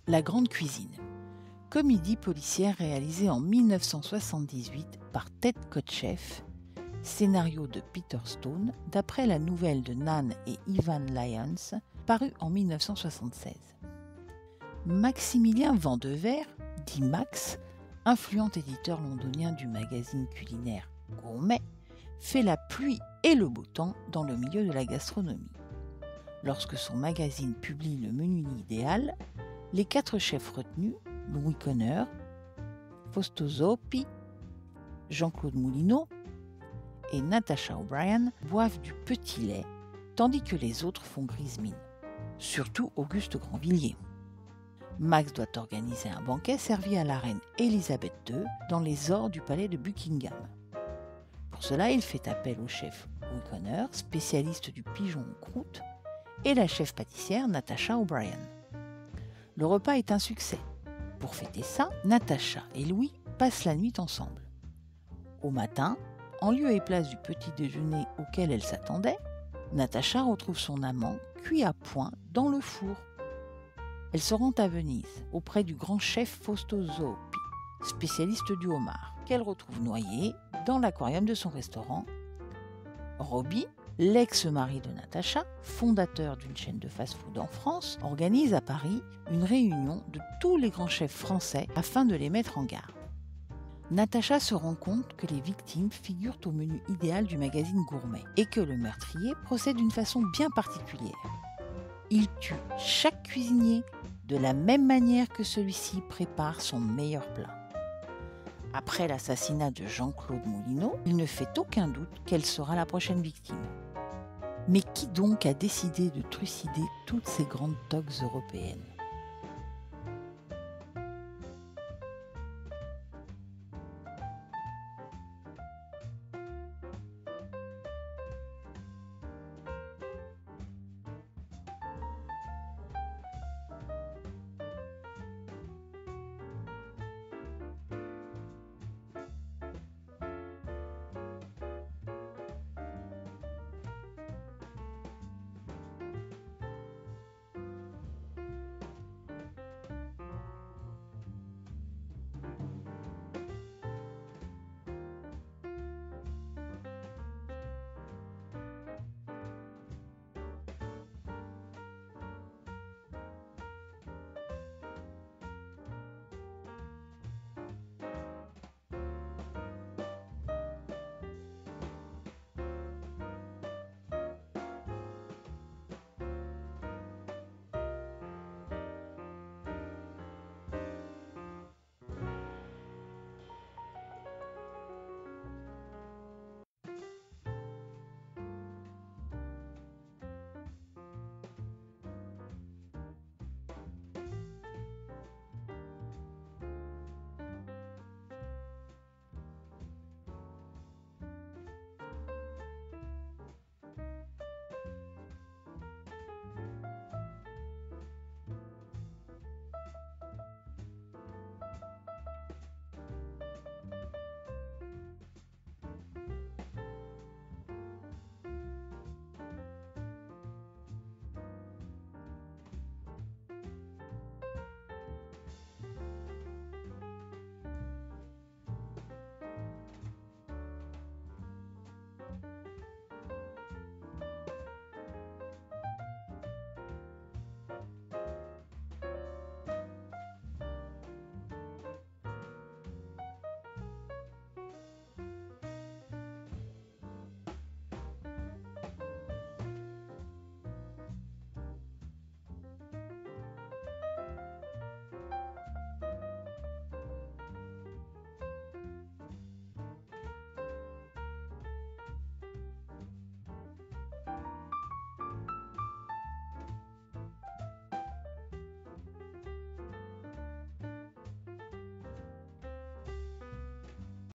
La Grande Cuisine. Comédie policière réalisée en 1978 par Ted Kotcheff, scénario de Peter Stone, d'après la nouvelle de Nan et Ivan Lyons, parue en 1976. Maximilien Vandever, dit Max, influent éditeur londonien du magazine culinaire Gourmet, fait la pluie et le beau temps dans le milieu de la gastronomie. Lorsque son magazine publie le menu idéal, les 4 chefs retenus, Louis Conner, Fausto Zoppi, Jean-Claude Moulineau et Natasha O'Brien boivent du petit lait, tandis que les autres font grise mine. Surtout Auguste Grandvilliers. Max doit organiser un banquet servi à la reine Élisabeth II dans les ors du palais de Buckingham. Pour cela, il fait appel au chef Louis Conner, spécialiste du pigeon en croûte, et la chef pâtissière Natasha O'Brien. Le repas est un succès. Pour fêter ça, Natasha et Louis passent la nuit ensemble. Au matin, en lieu et place du petit déjeuner auquel elle s'attendait, Natasha retrouve son amant cuit à point dans le four. Elle se rend à Venise, auprès du grand chef Fausto Zoppi, spécialiste du homard, qu'elle retrouve noyé dans l'aquarium de son restaurant. Robbie, l'ex-mari de Natasha, fondateur d'une chaîne de fast-food en France, organise à Paris une réunion de tous les grands chefs français afin de les mettre en garde. Natasha se rend compte que les victimes figurent au menu idéal du magazine Gourmet et que le meurtrier procède d'une façon bien particulière. Il tue chaque cuisinier de la même manière que celui-ci prépare son meilleur plat. Après l'assassinat de Jean-Claude Moulineau, il ne fait aucun doute qu'elle sera la prochaine victime. Mais qui donc a décidé de trucider toutes ces grandes toques européennes ?